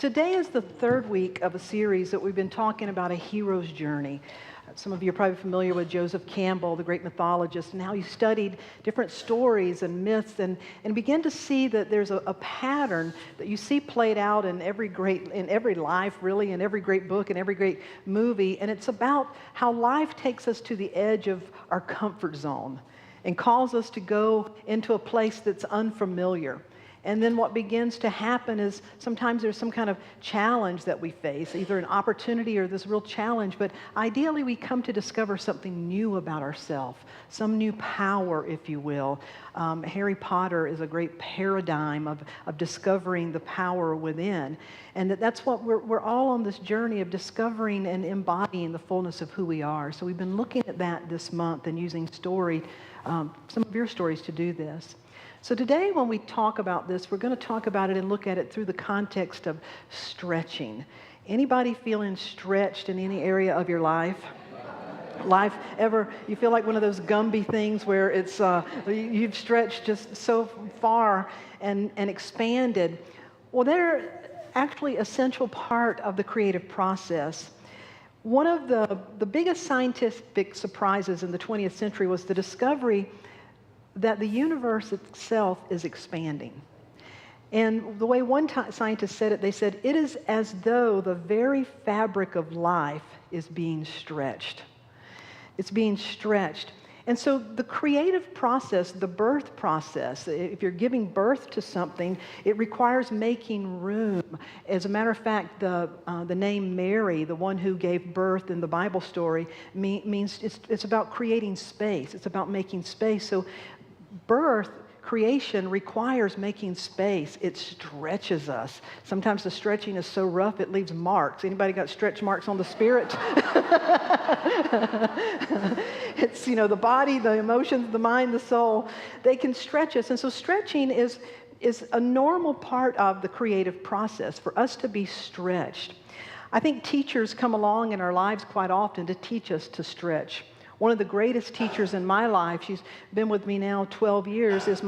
Today is the third week of a series that we've been talking about a hero's journey. Some of you are probably familiar with Joseph Campbell, the great mythologist, and how he studied different stories and myths and began to see that there's a pattern that you see played out in every life, really, in every great book, in every great movie. And it's about how life takes us to the edge of our comfort zone and calls us to go into a place that's unfamiliar. And then what begins to happen is sometimes there's some kind of challenge that we face, either an opportunity or this real challenge, but ideally we come to discover something new about ourselves, some new power, if you will. Harry Potter is a great paradigm of discovering the power within. And that's what we're all on this journey of discovering and embodying the fullness of who we are. So we've been looking at that this month and using some of your stories to do this. So today when we talk about this, we're going to talk about it and look at it through the context of stretching. Feeling stretched in any area of your life? You feel like one of those Gumby things where it's you've stretched just so far and expanded? Well, they're actually an essential part of the creative process. One of the biggest scientific surprises in the 20th century was the discovery that the universe itself is expanding. And the way one scientist said it, they said, it is as though the very fabric of life is being stretched. It's being stretched. And so the creative process, the birth process, if you're giving birth to something, it requires making room. As a matter of fact, the name Mary, the one who gave birth in the Bible story, means it's about creating space. It's about making space. So creation requires making space. It stretches us. Sometimes the stretching is so rough it leaves marks. Anybody got stretch marks on the spirit? It's, the body, the emotions, the mind, the soul. They can stretch us. And so stretching is a normal part of the creative process for us to be stretched. I think teachers come along in our lives quite often to teach us to stretch. One of the greatest teachers in my life, she's been with me now 12 years, is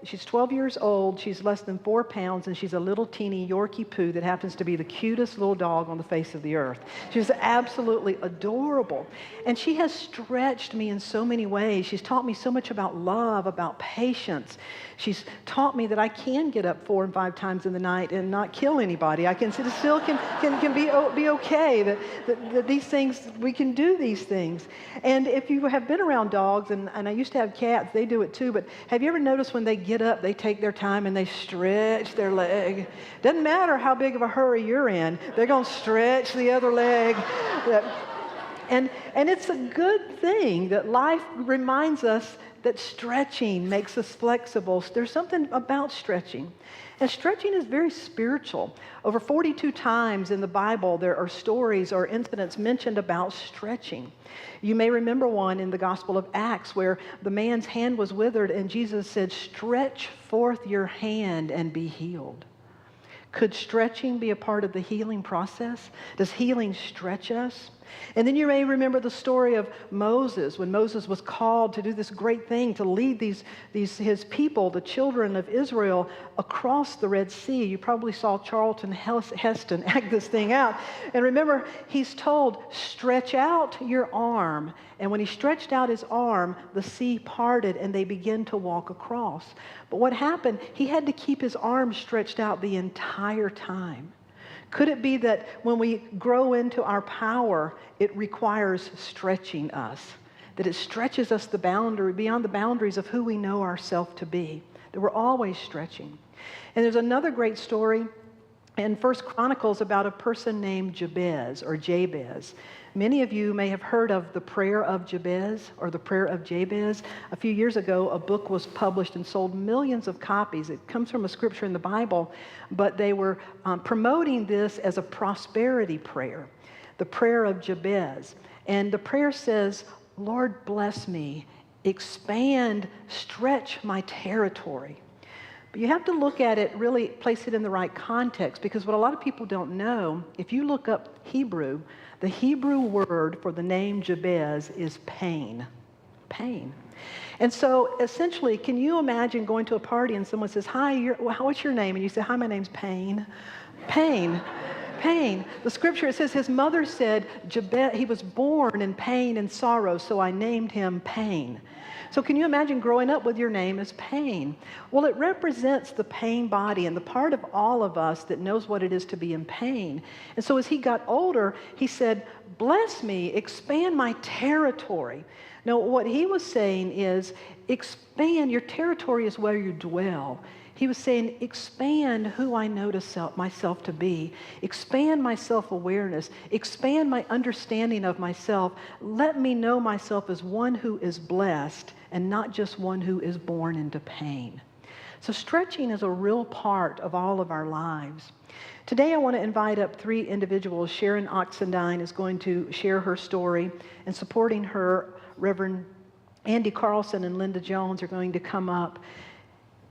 she's 12 years old, she's less than 4 pounds, and she's a little teeny Yorkie poo that happens to be the cutest little dog on the face of the earth. She's absolutely adorable. And she has stretched me in so many ways. She's taught me so much about love, about patience. She's taught me that I can get up 4 and 5 times in the night and not kill anybody. I can still be okay, that these things, we can do these things. And if you have been around dogs, and I used to have cats, they do it too, but have you ever noticed when they get up, they take their time and they stretch their leg? Doesn't matter how big of a hurry you're in, they're going to stretch the other leg. And it's a good thing that life reminds us that stretching makes us flexible. There's something about stretching. And stretching is very spiritual. Over 42 times in the Bible, there are stories or incidents mentioned about stretching. You may remember one in the Gospel of Acts where the man's hand was withered and Jesus said, "Stretch forth your hand and be healed." Could stretching be a part of the healing process? Does healing stretch us? And then you may remember the story of Moses, when Moses was called to do this great thing, to lead his people, the children of Israel, across the Red Sea. You probably saw Charlton Heston act this thing out. And remember, he's told, stretch out your arm. And when he stretched out his arm, the sea parted and they began to walk across. But what happened? He had to keep his arm stretched out the entire time. Could it be that when we grow into our power, it requires stretching us? That it stretches us beyond the boundaries of who we know ourselves to be? That we're always stretching. And there's another great story in 1 Chronicles about a person named Jabez. Many of you may have heard of the prayer of Jabez or the prayer of Jabez. A few years ago, a book was published and sold millions of copies. It comes from a scripture in the Bible, but they were promoting this as a prosperity prayer, the prayer of Jabez. And the prayer says, "Lord, bless me, expand, stretch my territory." But you have to look at it, really place it in the right context, because what a lot of people don't know, if you look up Hebrew, the Hebrew word for the name Jabez is pain. Pain. And so essentially, can you imagine going to a party and someone says, "Hi, what's your name?" And you say, "Hi, my name's Pain." Pain. Pain. The scripture, it says his mother said, he was born in pain and sorrow, so I named him Pain. So can you imagine growing up with your name as Pain? Well, it represents the pain body and the part of all of us that knows what it is to be in pain. And so as he got older, he said, bless me, expand my territory. Now, what he was saying is, expand, your territory is where you dwell. He was saying, expand who I know myself to be. Expand my self-awareness. Expand my understanding of myself. Let me know myself as one who is blessed and not just one who is born into pain. So stretching is a real part of all of our lives. Today I want to invite up 3 individuals. Sharon Oxendine is going to share her story, and supporting her, Reverend Andy Carlson and Linda Jones are going to come up.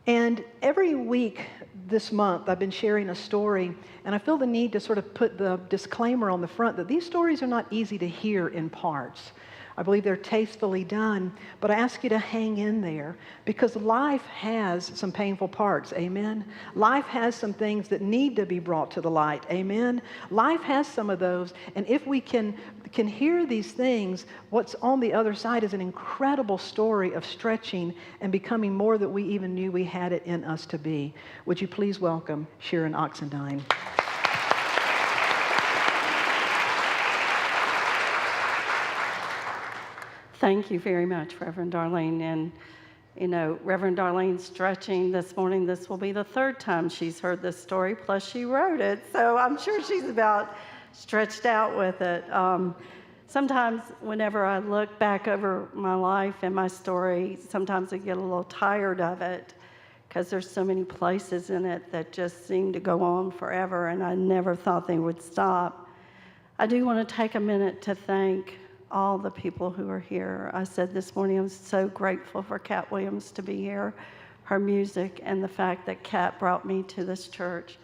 And every week this month, I've been sharing a story, and I feel the need to sort of put the disclaimer on the front that these stories are not easy to hear in parts. I believe they're tastefully done, but I ask you to hang in there because life has some painful parts, amen? Life has some things that need to be brought to the light, amen? Life has some of those, and if we can hear these things, what's on the other side is an incredible story of stretching and becoming more than we even knew we had it in us to be. Would you please welcome Sharon Oxendine? Thank you very much, Reverend Darlene. And, Reverend Darlene stretching this morning, this will be the 3rd time she's heard this story, plus she wrote it. So I'm sure she's about stretched out with it. Sometimes whenever I look back over my life and my story, sometimes I get a little tired of it because there's so many places in it that just seem to go on forever, and I never thought they would stop. I do want to take a minute to thank all the people who are here. I said this morning I'm so grateful for Cat Williams to be here, her music, and the fact that Cat brought me to this church.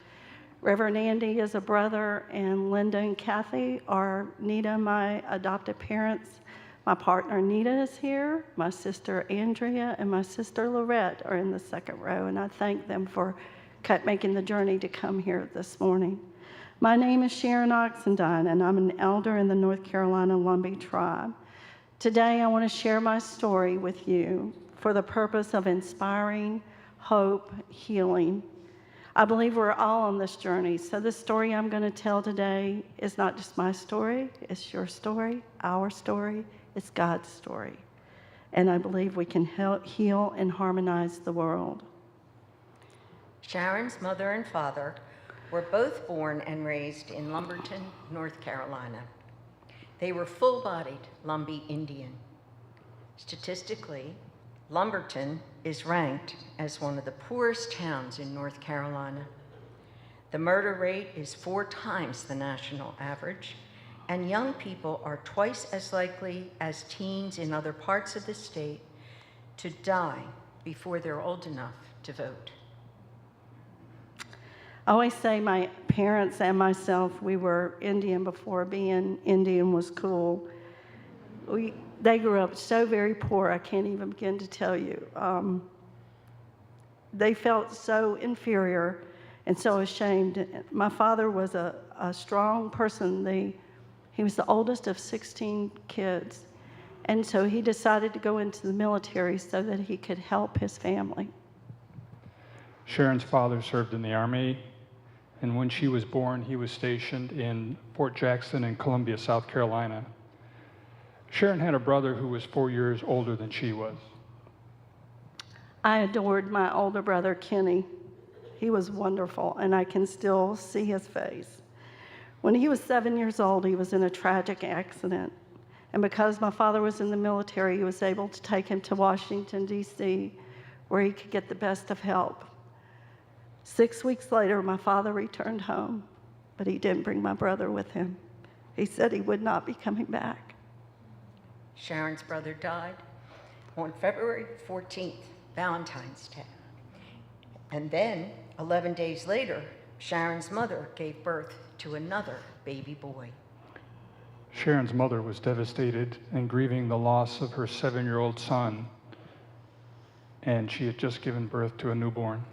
Reverend Andy is a brother, and Linda and Kathy are Nita, my adopted parents. My partner Nita is here, my sister Andrea, and my sister Lorette are in the 2nd row, and I thank them for making the journey to come here this morning. My name is Sharon Oxendine, and I'm an elder in the North Carolina Lumbee tribe. Today, I want to share my story with you for the purpose of inspiring hope, healing. I believe we're all on this journey, so the story I'm going to tell today is not just my story, it's your story, our story, it's God's story. And I believe we can help heal and harmonize the world. Sharon's mother and father were both born and raised in Lumberton, North Carolina. They were full-bodied Lumbee Indian. Statistically, Lumberton is ranked as one of the poorest towns in North Carolina. The murder rate is 4 times the national average, and young people are twice as likely as teens in other parts of the state to die before they're old enough to vote. I always say my parents and myself, we were Indian before being Indian was cool. They grew up so very poor, I can't even begin to tell you. They felt so inferior and so ashamed. My father was a strong person. He was the oldest of 16 kids. And so he decided to go into the military so that he could help his family. Sharon's father served in the Army, and when she was born, he was stationed in Fort Jackson in Columbia, South Carolina. Sharon had a brother who was 4 years older than she was. I adored my older brother, Kenny. He was wonderful, and I can still see his face. When he was 7 years old, he was in a tragic accident. And because my father was in the military, he was able to take him to Washington, D.C., where he could get the best of help. 6 weeks later, my father returned home, but he didn't bring my brother with him. He said he would not be coming back. Sharon's brother died on February 14th, Valentine's Day. And then, 11 days later, Sharon's mother gave birth to another baby boy. Sharon's mother was devastated and grieving the loss of her 7-year-old son, and she had just given birth to a newborn.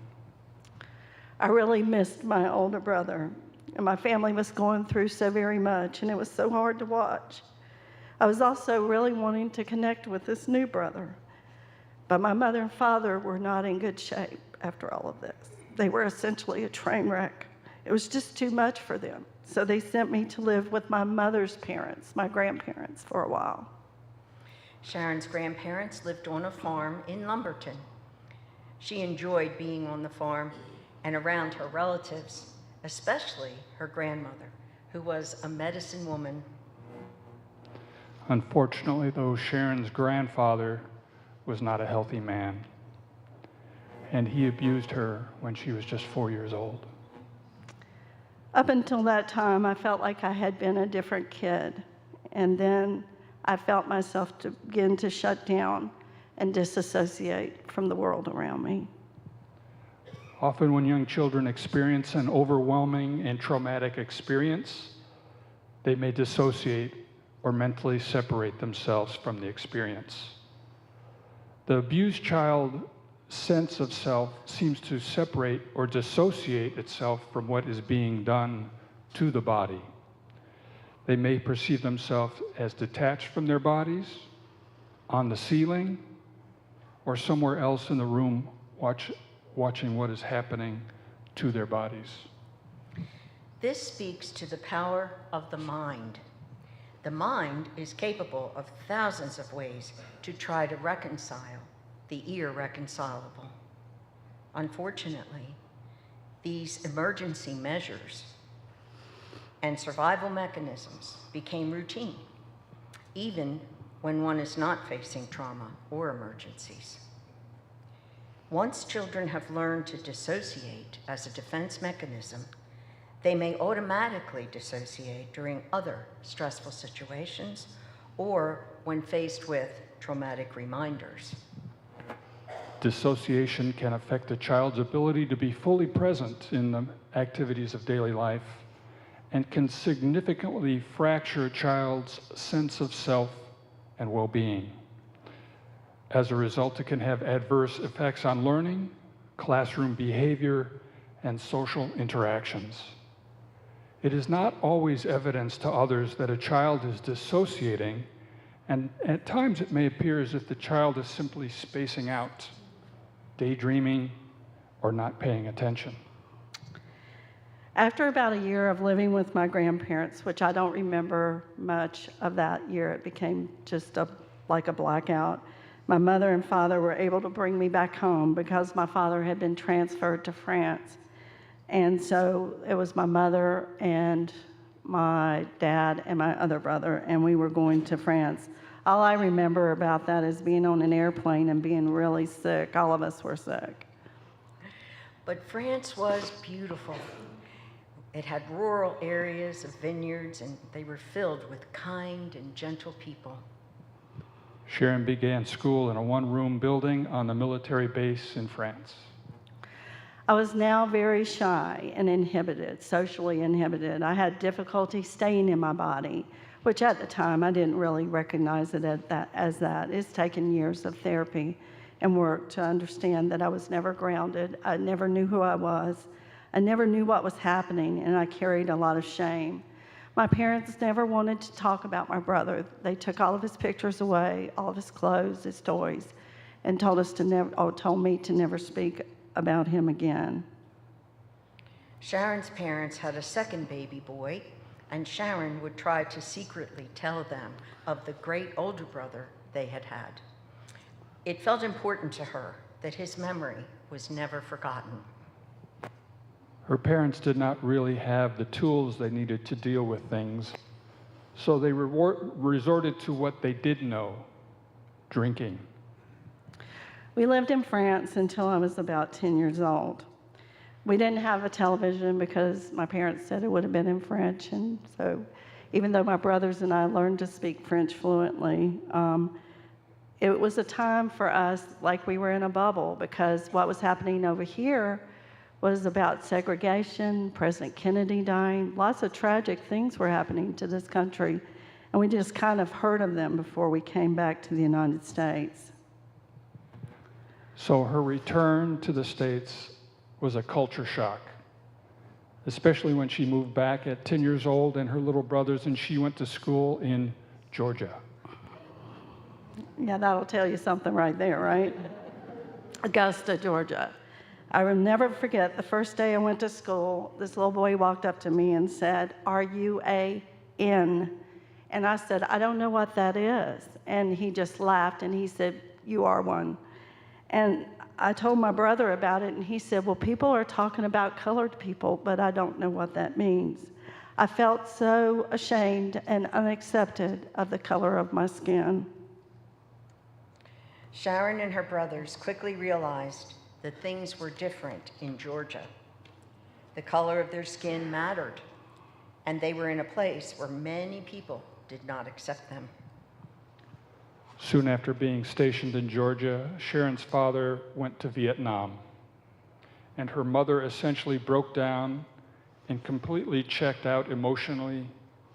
I really missed my older brother. and my family was going through so very much, and it was so hard to watch. I was also really wanting to connect with this new brother, but my mother and father were not in good shape after all of this. They were essentially a train wreck. It was just too much for them, so they sent me to live with my mother's parents, my grandparents, for a while. Sharon's grandparents lived on a farm in Lumberton. She enjoyed being on the farm and around her relatives, especially her grandmother, who was a medicine woman. Unfortunately, though, Sharon's grandfather was not a healthy man, and he abused her when she was just 4 years old. Up until that time, I felt like I had been a different kid, and then I felt myself to begin to shut down and disassociate from the world around me. Often when young children experience an overwhelming and traumatic experience, they may dissociate or mentally separate themselves from the experience. The abused child's sense of self seems to separate or dissociate itself from what is being done to the body. They may perceive themselves as detached from their bodies, on the ceiling, or somewhere else in the room watching what is happening to their bodies. This speaks to the power of the mind. The mind is capable of thousands of ways to try to reconcile the irreconcilable. Unfortunately, these emergency measures and survival mechanisms became routine, even when one is not facing trauma or emergencies. Once children have learned to dissociate as a defense mechanism, they may automatically dissociate during other stressful situations or when faced with traumatic reminders. Dissociation can affect a child's ability to be fully present in the activities of daily life and can significantly fracture a child's sense of self and well-being. As a result, it can have adverse effects on learning, classroom behavior, and social interactions. It is not always evidence to others that a child is dissociating, and at times it may appear as if the child is simply spacing out, daydreaming, or not paying attention. After about a year of living with my grandparents, which I don't remember much of that year, it became just like a blackout. My mother and father were able to bring me back home because my father had been transferred to France. And so it was my mother and my dad and my other brother, and we were going to France. All I remember about that is being on an airplane and being really sick. All of us were sick. But France was beautiful. It had rural areas of vineyards, and they were filled with kind and gentle people. Sharon began school in a one-room building on the military base in France. I was now very shy and inhibited, socially inhibited. I had difficulty staying in my body, which at the time I didn't really recognize it as that. It's taken years of therapy and work to understand that I was never grounded. I never knew who I was. I never knew what was happening, and I carried a lot of shame. My parents never wanted to talk about my brother. They took all of his pictures away, all of his clothes, his toys, and told me to never speak about him again. Sharon's parents had a second baby boy, and Sharon would try to secretly tell them of the great older brother they had had. It felt important to her that his memory was never forgotten. Her parents did not really have the tools they needed to deal with things, so they resorted to what they did know, drinking. We lived in France until I was about 10 years old. We didn't have a television because my parents said it would have been in French, and so even though my brothers and I learned to speak French fluently, it was a time for us like we were in a bubble, because what was happening over here was about segregation, President Kennedy dying. Lots of tragic things were happening to this country, and we just kind of heard of them before we came back to the United States. So her return to the States was a culture shock. especially when she moved back at 10 years old and her little brothers, and she went to school in Georgia. Yeah, that'll tell you something right there, right? Augusta, Georgia. I will never forget the first day I went to school, this little boy walked up to me and said, "Are you a N?" And I said, "I don't know what that is." And he just laughed and he said, "You are one." And I told my brother about it and he said, "Well, people are talking about colored people, but I don't know what that means." I felt so ashamed and unaccepted of the color of my skin. Sharon and her brothers quickly realized that things were different in Georgia. The color of their skin mattered, and they were in a place where many people did not accept them. Soon after being stationed in Georgia, Sharon's father went to Vietnam, and her mother essentially broke down and completely checked out emotionally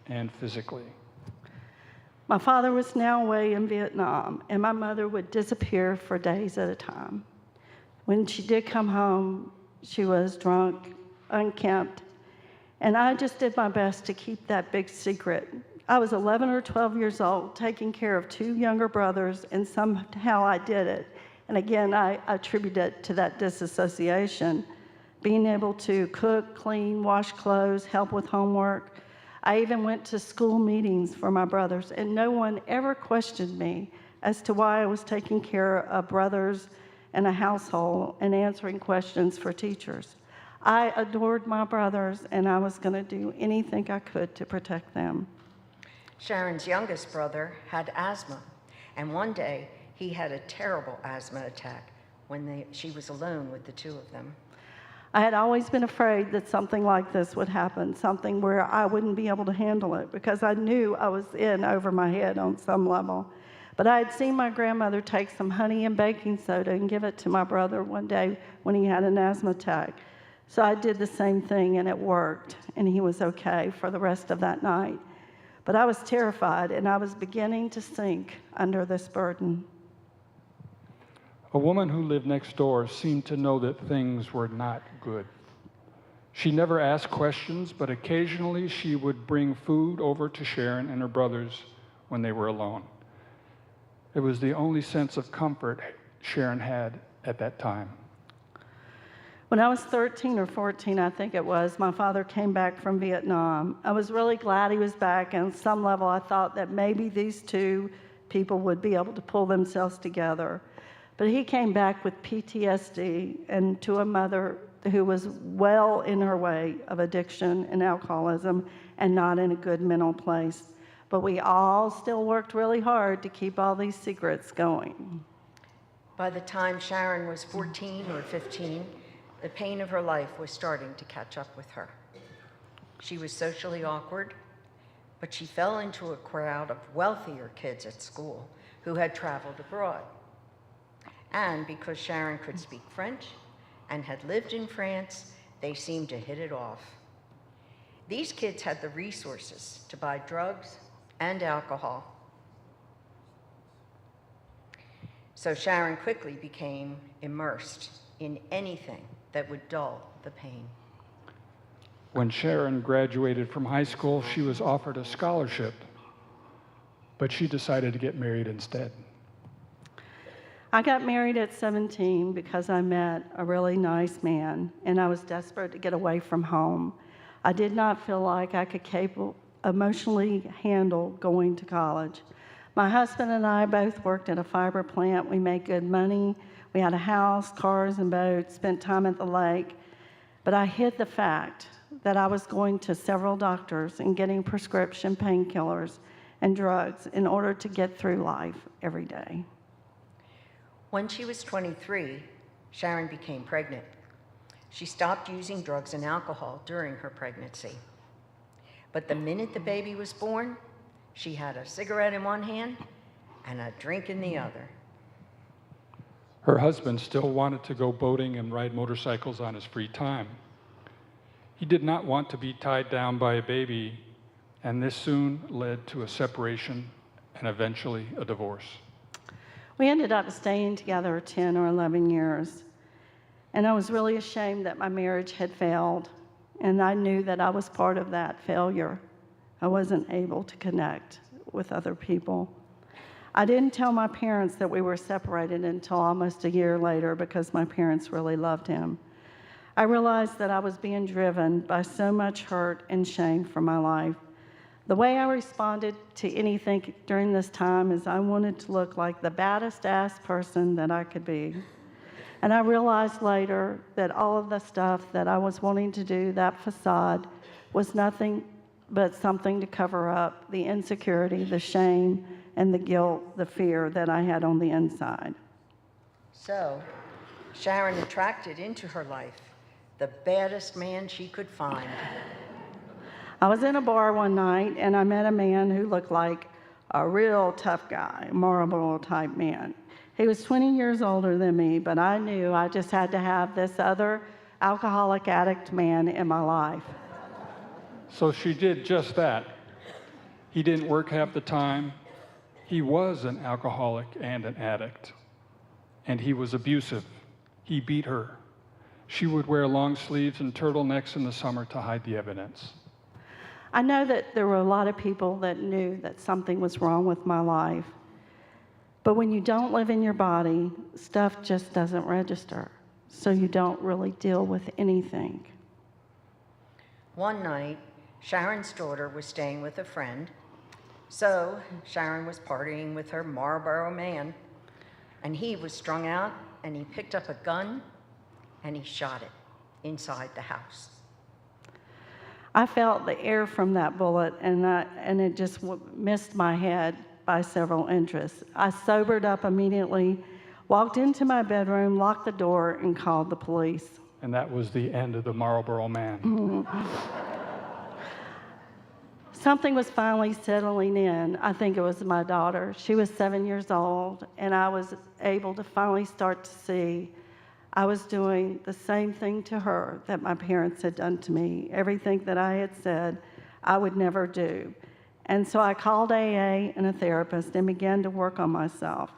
and physically. My father was now away in Vietnam, and my mother would disappear for days at a time. When she did come home, she was drunk, unkempt, and I just did my best to keep that big secret. I was 11 or 12 years old, taking care of two younger brothers, and somehow I did it. And again, I attribute it to that disassociation, being able to cook, clean, wash clothes, help with homework. I even went to school meetings for my brothers, and no one ever questioned me as to why I was taking care of brothers and a household and answering questions for teachers. I adored my brothers, and I was going to do anything I could to protect them. Sharon's youngest brother had asthma, and one day he had a terrible asthma attack when she was alone with the two of them. I had always been afraid that something like this would happen, something where I wouldn't be able to handle it, because I knew I was in over my head on some level. But I had seen my grandmother take some honey and baking soda and give it to my brother one day when he had an asthma attack. So I did the same thing, and it worked, and he was okay for the rest of that night. But I was terrified, and I was beginning to sink under this burden. A woman who lived next door seemed to know that things were not good. She never asked questions, but occasionally she would bring food over to Sharon and her brothers when they were alone. It was the only sense of comfort Sharon had at that time. When I was 13 or 14, I think it was, my father came back from Vietnam. I was really glad he was back, and on some level I thought that maybe these two people would be able to pull themselves together. But he came back with PTSD and to a mother who was well in her way of addiction and alcoholism and not in a good mental place. But we all still worked really hard to keep all these secrets going. By the time Sharon was 14 or 15, the pain of her life was starting to catch up with her. She was socially awkward, but she fell into a crowd of wealthier kids at school who had traveled abroad. And because Sharon could speak French and had lived in France, they seemed to hit it off. These kids had the resources to buy drugs and alcohol. So Sharon quickly became immersed in anything that would dull the pain. When Sharon graduated from high school, she was offered a scholarship, but she decided to get married instead. I got married at 17 because I met a really nice man, and I was desperate to get away from home. I did not feel like I could emotionally handle going to college. My husband and I both worked at a fiber plant. We made good money. We had a house, cars, and boats, spent time at the lake. But I hid the fact that I was going to several doctors and getting prescription painkillers and drugs in order to get through life every day. When she was 23, Sharon became pregnant. She stopped using drugs and alcohol during her pregnancy. But the minute the baby was born, she had a cigarette in one hand and a drink in the other. Her husband still wanted to go boating and ride motorcycles on his free time. He did not want to be tied down by a baby, and this soon led to a separation and eventually a divorce. We ended up staying together 10 or 11 years, and I was really ashamed that my marriage had failed. And I knew that I was part of that failure. I wasn't able to connect with other people. I didn't tell my parents that we were separated until almost a year later because my parents really loved him. I realized that I was being driven by so much hurt and shame from my life. The way I responded to anything during this time is I wanted to look like the baddest ass person that I could be. And I realized later that all of the stuff that I was wanting to do, that facade, was nothing but something to cover up the insecurity, the shame, and the guilt, the fear that I had on the inside. So, Sharon attracted into her life the baddest man she could find. I was in a bar one night, and I met a man who looked like a real tough guy, Marlboro type man. He was 20 years older than me, but I knew I just had to have this other alcoholic addict man in my life. So she did just that. He didn't work half the time. He was an alcoholic and an addict. And he was abusive. He beat her. She would wear long sleeves and turtlenecks in the summer to hide the evidence. I know that there were a lot of people that knew that something was wrong with my life. But when you don't live in your body, stuff just doesn't register. So you don't really deal with anything. One night, Sharon's daughter was staying with a friend. So Sharon was partying with her Marlboro man. And he was strung out, and he picked up a gun, and he shot it inside the house. I felt the air from that bullet, and it just missed my head by several inches. I sobered up immediately, walked into my bedroom, locked the door, and called the police. And that was the end of the Marlboro man. Something was finally settling in. I think it was my daughter. She was 7 years old, and I was able to finally start to see I was doing the same thing to her that my parents had done to me. Everything that I had said I would never do. And so I called AA and a therapist and began to work on myself.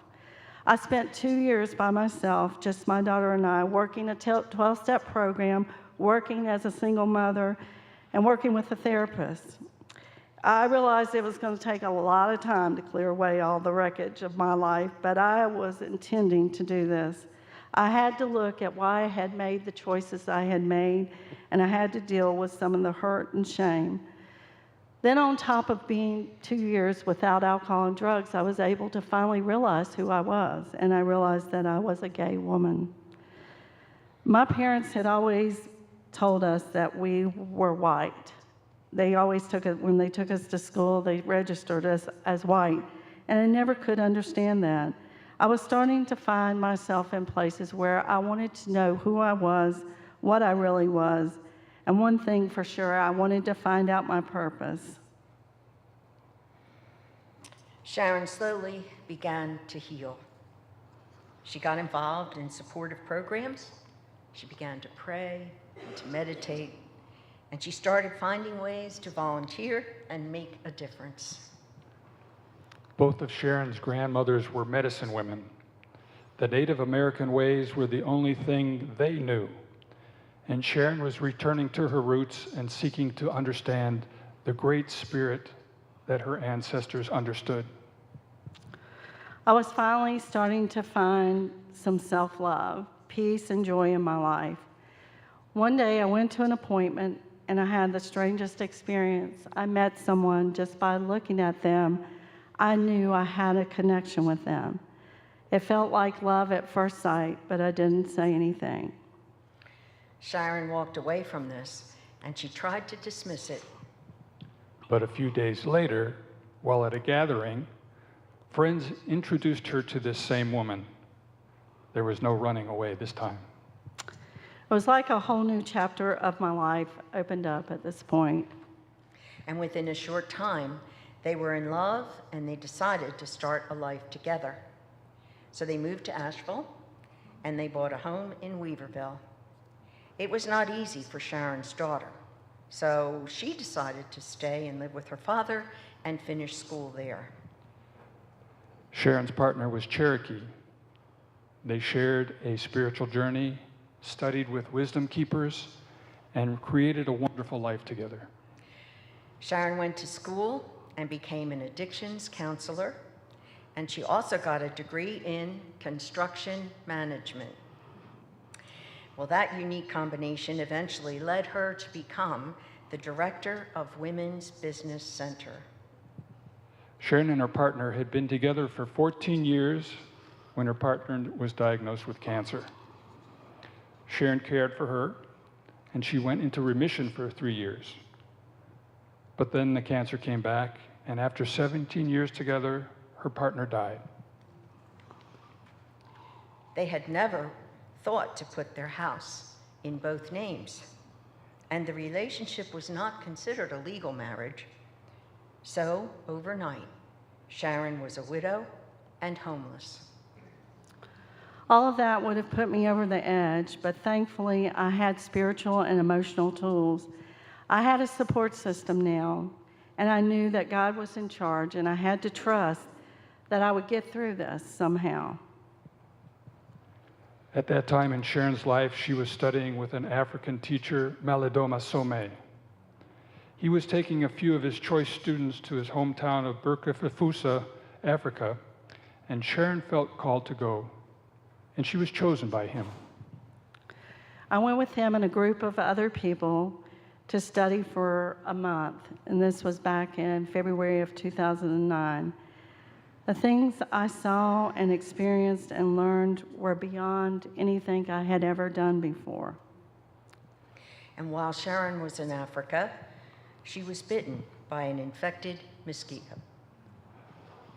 I spent 2 years by myself, just my daughter and I, working a 12-step program, working as a single mother, and working with a therapist. I realized it was going to take a lot of time to clear away all the wreckage of my life, but I was intending to do this. I had to look at why I had made the choices I had made, and I had to deal with some of the hurt and shame. Then on top of being 2 years without alcohol and drugs, I was able to finally realize who I was, and I realized that I was a gay woman. My parents had always told us that we were white. They always took it, when they took us to school, they registered us as white, and I never could understand that. I was starting to find myself in places where I wanted to know who I was, what I really was, and one thing for sure, I wanted to find out my purpose. Sharon slowly began to heal. She got involved in supportive programs. She began to pray and to meditate, and she started finding ways to volunteer and make a difference. Both of Sharon's grandmothers were medicine women. The Native American ways were the only thing they knew. And Sharon was returning to her roots and seeking to understand the great spirit that her ancestors understood. I was finally starting to find some self-love, peace, and joy in my life. One day I went to an appointment and I had the strangest experience. I met someone just by looking at them. I knew I had a connection with them. It felt like love at first sight, but I didn't say anything. Sharon walked away from this, and she tried to dismiss it. But a few days later, while at a gathering, friends introduced her to this same woman. There was no running away this time. It was like a whole new chapter of my life opened up at this point. And within a short time, they were in love, and they decided to start a life together. So they moved to Asheville, and they bought a home in Weaverville. It was not easy for Sharon's daughter, so she decided to stay and live with her father and finish school there. Sharon's partner was Cherokee. They shared a spiritual journey, studied with wisdom keepers, and created a wonderful life together. Sharon went to school and became an addictions counselor, and she also got a degree in construction management. Well, that unique combination eventually led her to become the director of Women's Business Center. Sharon and her partner had been together for 14 years when her partner was diagnosed with cancer. Sharon cared for her, and she went into remission for 3 years. But then the cancer came back, and after 17 years together, her partner died. They had never thought to put their house in both names, and the relationship was not considered a legal marriage. So, overnight, Sharon was a widow and homeless. All of that would have put me over the edge, but thankfully I had spiritual and emotional tools. I had a support system now, and I knew that God was in charge, and I had to trust that I would get through this somehow. At that time in Sharon's life, she was studying with an African teacher, Malidoma Some. He was taking a few of his choice students to his hometown of Burkina, Africa, and Sharon felt called to go, and she was chosen by him. I went with him and a group of other people to study for a month, and this was back in February of 2009. The things I saw and experienced and learned were beyond anything I had ever done before. And while Sharon was in Africa, she was bitten by an infected mosquito.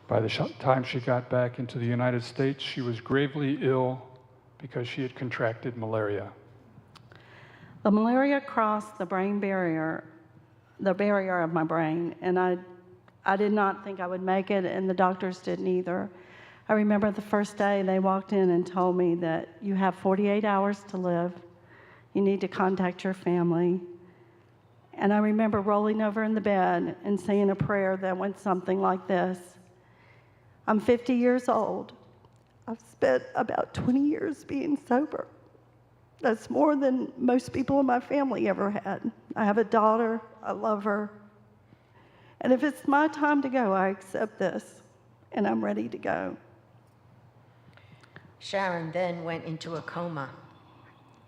By the time she got back into the United States, she was gravely ill because she had contracted malaria. The malaria crossed the barrier of my brain, and I did not think I would make it, and the doctors didn't either. I remember the first day they walked in and told me that you have 48 hours to live. You need to contact your family. And I remember rolling over in the bed and saying a prayer that went something like this. I'm 50 years old. I've spent about 20 years being sober. That's more than most people in my family ever had. I have a daughter. I love her. And if it's my time to go, I accept this, and I'm ready to go. Sharon then went into a coma,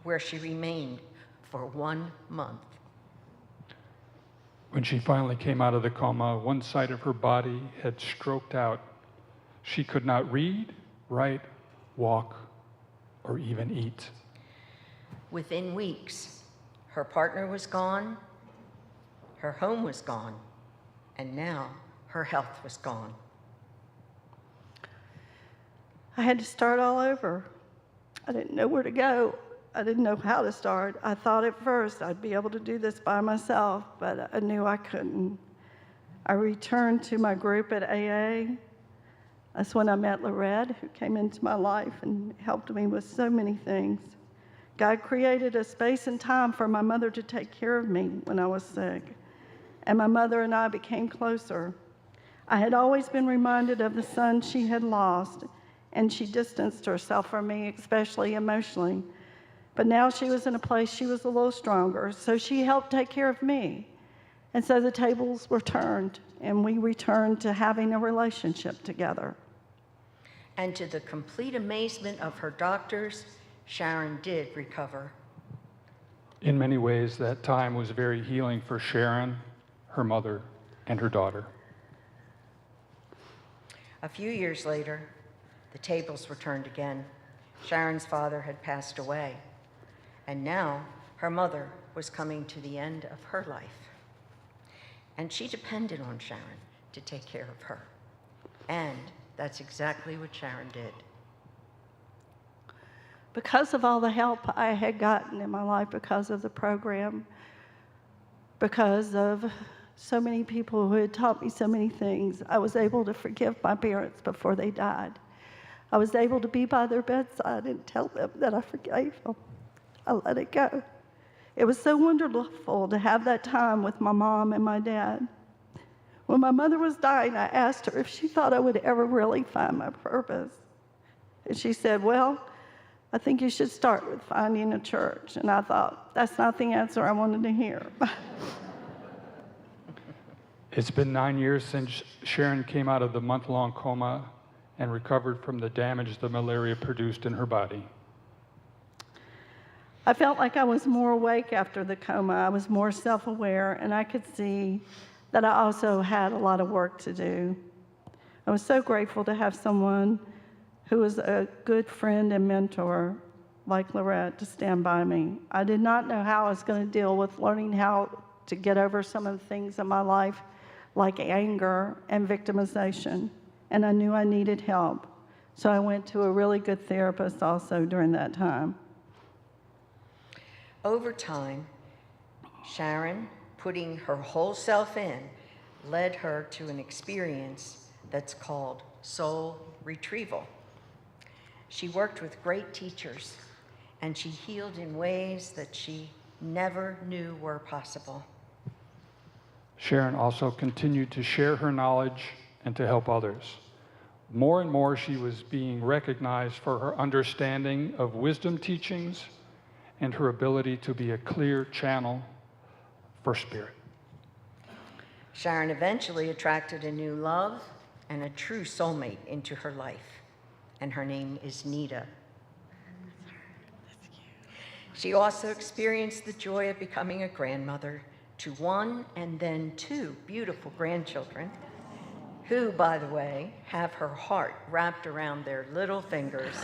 where she remained for 1 month. When she finally came out of the coma, one side of her body had stroked out. She could not read, write, walk, or even eat. Within weeks, her partner was gone, her home was gone, and now her health was gone. I had to start all over. I didn't know where to go. I didn't know how to start. I thought at first I'd be able to do this by myself, but I knew I couldn't. I returned to my group at AA. That's when I met Lorette, who came into my life and helped me with so many things. God created a space and time for my mother to take care of me when I was sick, and my mother and I became closer. I had always been reminded of the son she had lost, and she distanced herself from me, especially emotionally. But now she was in a place she was a little stronger, so she helped take care of me. And so the tables were turned, and we returned to having a relationship together. And to the complete amazement of her doctors, Sharon did recover. In many ways, that time was very healing for Sharon, her mother, and her daughter. A few years later, the tables were turned again. Sharon's father had passed away, and now her mother was coming to the end of her life. And she depended on Sharon to take care of her. And that's exactly what Sharon did. Because of all the help I had gotten in my life, because of the program, because of so many people who had taught me so many things, I was able to forgive my parents before they died. I was able to be by their bedside and tell them that I forgave them. I let it go. It was so wonderful to have that time with my mom and my dad. When my mother was dying, I asked her if she thought I would ever really find my purpose. And she said, well, I think you should start with finding a church. And I thought, that's not the answer I wanted to hear. It's been 9 years since Sharon came out of the month-long coma and recovered from the damage the malaria produced in her body. I felt like I was more awake after the coma. I was more self-aware, and I could see that I also had a lot of work to do. I was so grateful to have someone who was a good friend and mentor like Lorette to stand by me. I did not know how I was going to deal with learning how to get over some of the things in my life, like anger and victimization, and I knew I needed help. So I went to a really good therapist also during that time. Over time, Sharon, putting her whole self in, led her to an experience that's called soul retrieval. She worked with great teachers, and she healed in ways that she never knew were possible. Sharon also continued to share her knowledge and to help others. More and more, she was being recognized for her understanding of wisdom teachings and her ability to be a clear channel for spirit. Sharon eventually attracted a new love and a true soulmate into her life, and her name is Nita. She also experienced the joy of becoming a grandmother to one and then two beautiful grandchildren, who, by the way, have her heart wrapped around their little fingers.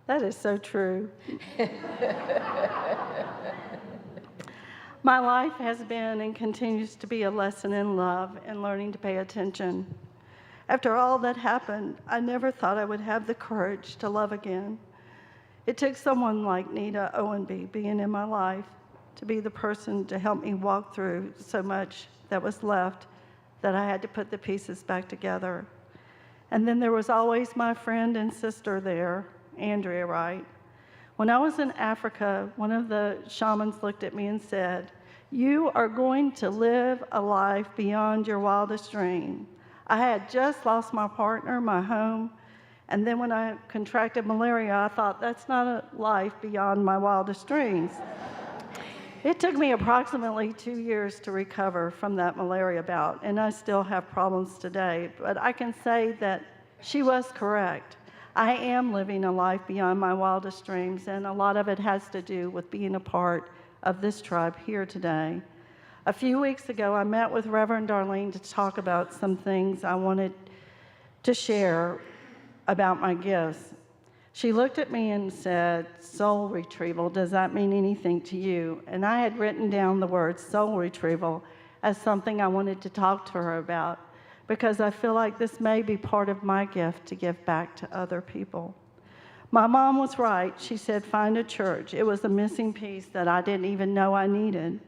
That is so true. My life has been and continues to be a lesson in love and learning to pay attention. After all that happened, I never thought I would have the courage to love again. It took someone like Nita Owenby being in my life to be the person to help me walk through so much that was left that I had to put the pieces back together. And then there was always my friend and sister there, Andrea Wright. When I was in Africa, one of the shamans looked at me and said, "You are going to live a life beyond your wildest dream." I had just lost my partner, my home, and then when I contracted malaria, I thought, that's not a life beyond my wildest dreams. It took me approximately 2 years to recover from that malaria bout, and I still have problems today, but I can say that she was correct. I am living a life beyond my wildest dreams, and a lot of it has to do with being a part of this tribe here today. A few weeks ago, I met with Reverend Darlene to talk about some things I wanted to share about my gifts. She looked at me and said, "Soul retrieval, does that mean anything to you?" And I had written down the word soul retrieval as something I wanted to talk to her about, because I feel like this may be part of my gift to give back to other people. My mom was right. She said, find a church. It was a missing piece that I didn't even know I needed.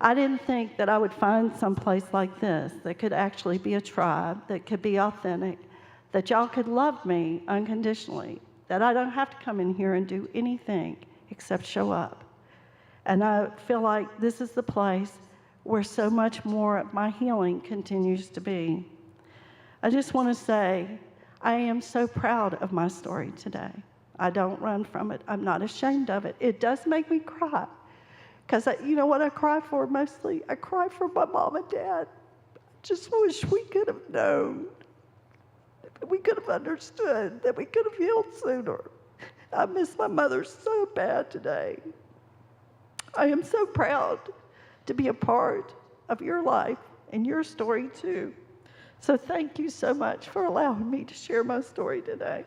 I didn't think that I would find some place like this that could actually be a tribe, that could be authentic, that y'all could love me unconditionally, that I don't have to come in here and do anything except show up. And I feel like this is the place where so much more of my healing continues to be. I just want to say, I am so proud of my story today. I don't run from it. I'm not ashamed of it. It does make me cry. Because you know what I cry for mostly? I cry for my mom and dad. Just wish we could have known, that we could have understood, that we could have healed sooner. I miss my mother so bad today. I am so proud to be a part of your life and your story too. So thank you so much for allowing me to share my story today.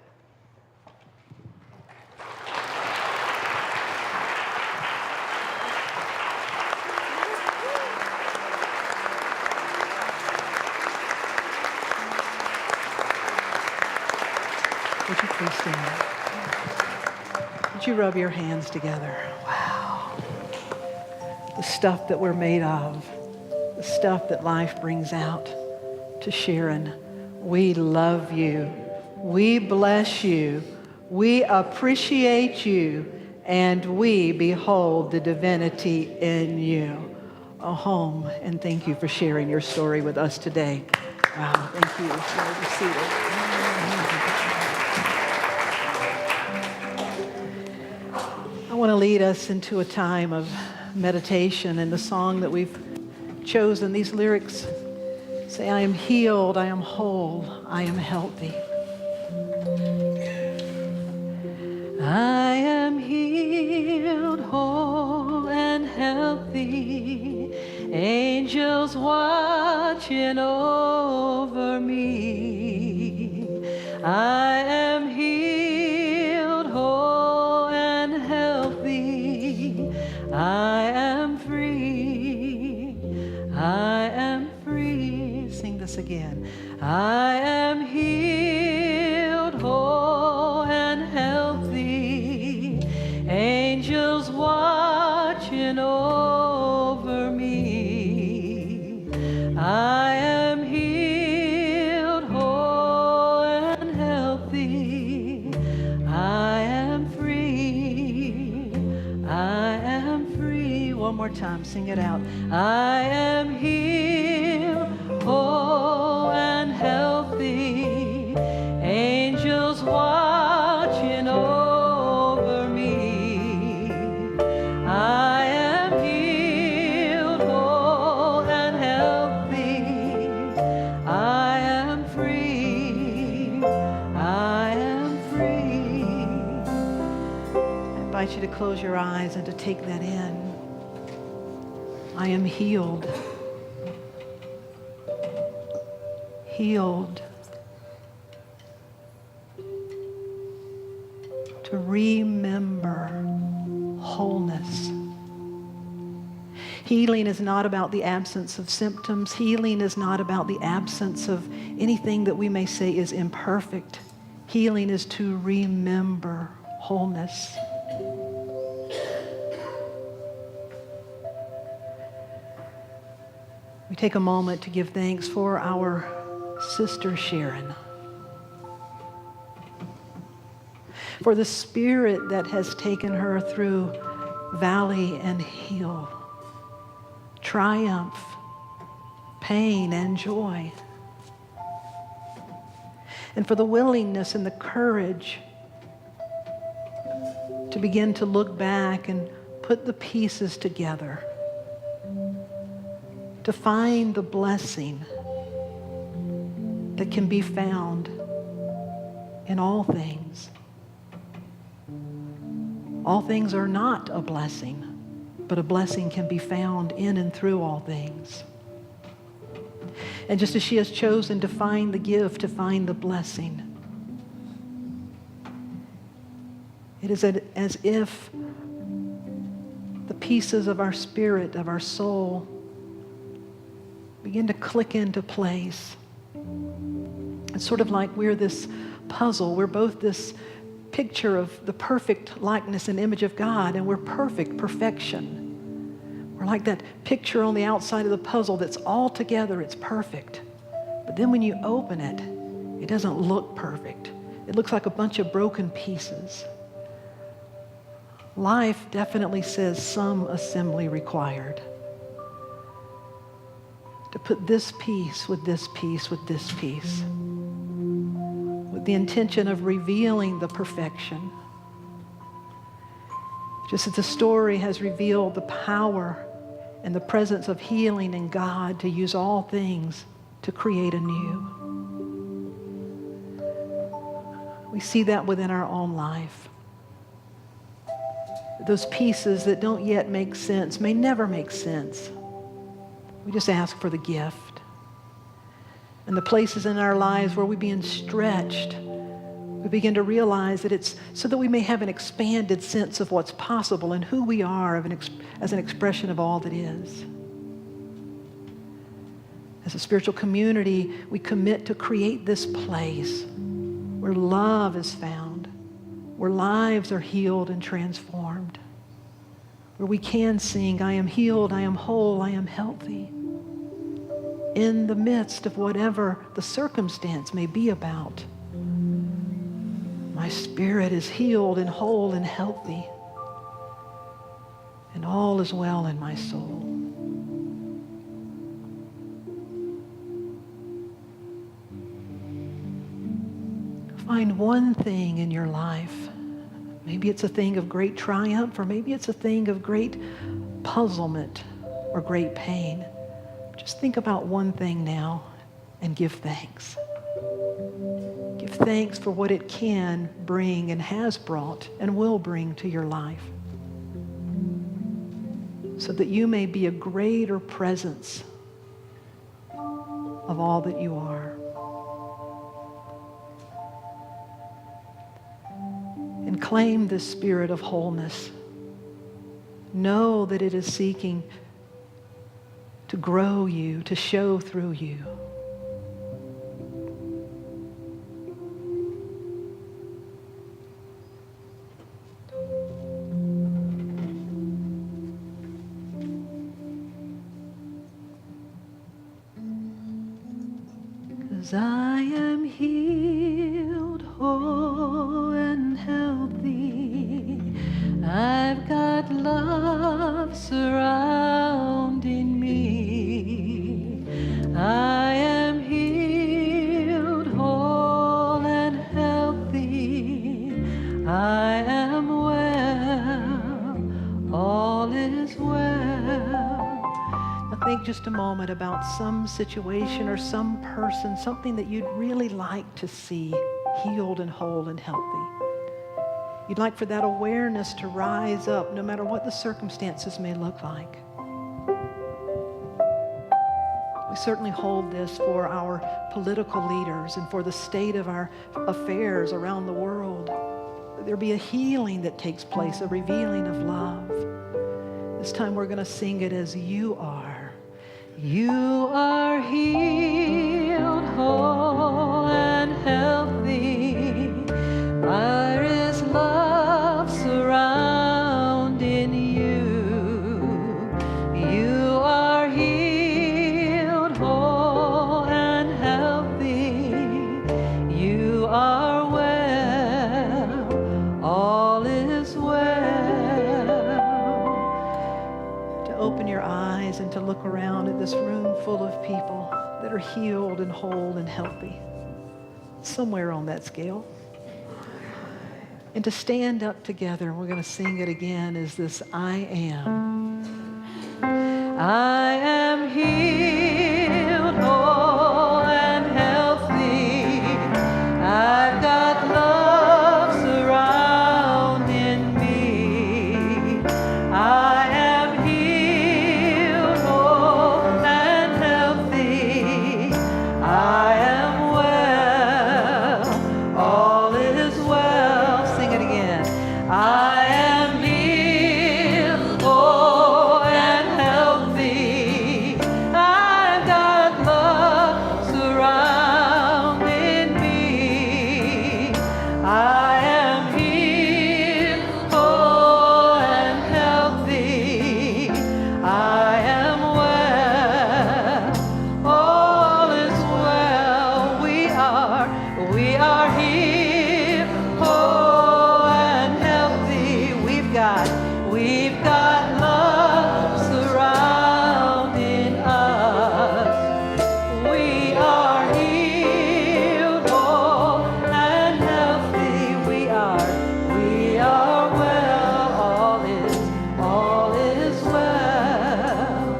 Would you please stand? Would you rub your hands together? Wow. The stuff that we're made of, the stuff that life brings out. To Sharon, we love you. We bless you. We appreciate you. And we behold the divinity in you. A home. And thank you for sharing your story with us today. Wow, thank you. You may be seated. want to lead us into a time of meditation, and the song that we've chosen, these lyrics say, I am healed, I am whole, I am healthy. I am healed, whole, and healthy. Angels watching over me. I am healed, whole, and healthy. I am free. I am free. Sing this again. I am healed, whole, and healthy. Angels watching over me. I am healed, whole, and healthy. I am free. I am free. One more time, sing it out. I am healed, whole, and healthy. Angels watching over me. I am healed, whole, and healthy. I am free. I am free. I invite you to close your eyes and to take that in. I am healed. Healed. To remember wholeness. Healing is not about the absence of symptoms. Healing is not about the absence of anything that we may say is imperfect. Healing is to remember wholeness. We take a moment to give thanks for our sister Sharon, for the spirit that has taken her through valley and hill, triumph, pain, and joy, and for the willingness and the courage to begin to look back and put the pieces together, to find the blessing that can be found in all things. All things are not a blessing, but a blessing can be found in and through all things. And just as she has chosen to find the gift, to find the blessing, it is as if the pieces of our spirit, of our soul, begin to click into place. It's sort of like we're this puzzle. We're both this picture of the perfect likeness and image of God, and we're perfection. We're like that picture on the outside of the puzzle that's all together, it's perfect. But then when you open it, it doesn't look perfect. It looks like a bunch of broken pieces. Life definitely says some assembly required. To put this piece with this piece with this piece, with the intention of revealing the perfection. Just as the story has revealed the power and the presence of healing in God to use all things to create anew. We see that within our own life. Those pieces that don't yet make sense, may never make sense. We just ask for the gift. And the places in our lives where we're being stretched, we begin to realize that it's so that we may have an expanded sense of what's possible and who we are as an expression of all that is. As a spiritual community, we commit to create this place where love is found, where lives are healed and transformed, where we can sing, I am healed, I am whole, I am healthy, in the midst of whatever the circumstance may be about. My spirit is healed and whole and healthy, and all is well in my soul. Find one thing in your life Maybe it's a thing of great triumph, or maybe it's a thing of great puzzlement or great pain. Just think about one thing now and give thanks. Give thanks for what it can bring and has brought and will bring to your life, so that you may be a greater presence of all that you are. And claim this spirit of wholeness. Know that it is seeking to grow you, to show through you. Because I am healed, whole and healthy. I've got love surrounding me. I am healed, whole and healthy. I am well, all is well. Now think just a moment about some situation or some person, something that you'd really like to see healed and whole and healthy. You'd like for that awareness to rise up no matter what the circumstances may look like. We certainly hold this for our political leaders and for the state of our affairs around the world. There be a healing that takes place, a revealing of love. This time we're going to sing it as you are. You are healed, whole and healthy. There is love surrounding you. You are healed, whole and healthy. You are well, all is well. To open your eyes and to look around at this room full of people that are healed and whole and healthy, somewhere on that scale. And to stand up together, we're going to sing it again, is this I am. I am healed, whole and healthy. I've got love surrounding me. I am healed, whole and healthy. I am well, all is well. Sing it again. I am healed, whole and healthy. I've got love surrounding me. I am healed, whole and healthy. I am well, all is well. We are healed, whole and healthy. We've got love surrounding us. We are healed, whole and healthy. We are well, all is well.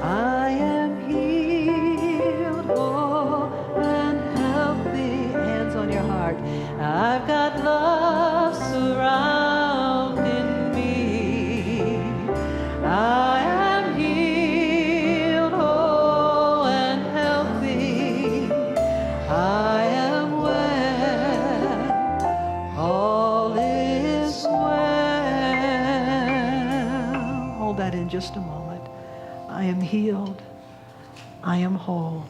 I am healed, whole and healthy. Hands on your heart. I've got love surrounding me. I am healed, whole and healthy. I am well, all is well. Hold that in just a moment. I am healed. I am whole.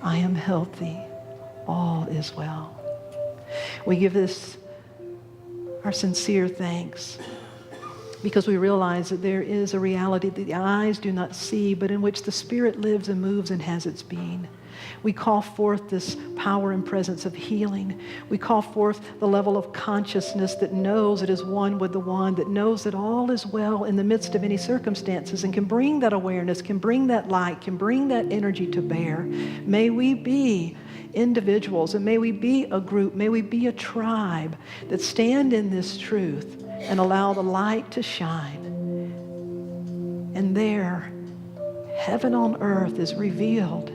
I am healthy. All is well. We give this our sincere thanks because we realize that there is a reality that the eyes do not see, but in which the Spirit lives and moves and has its being. We call forth this power and presence of healing. We call forth the level of consciousness that knows it is one with the one, that knows that all is well in the midst of any circumstances, and can bring that awareness, can bring that light, can bring that energy to bear. May we be individuals, and may we be a group, may we be a tribe that stand in this truth and allow the light to shine. And there, heaven on earth is revealed,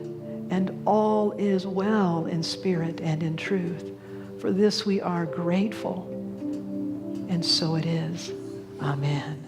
and all is well in spirit and in truth. For this we are grateful, and so it is. Amen.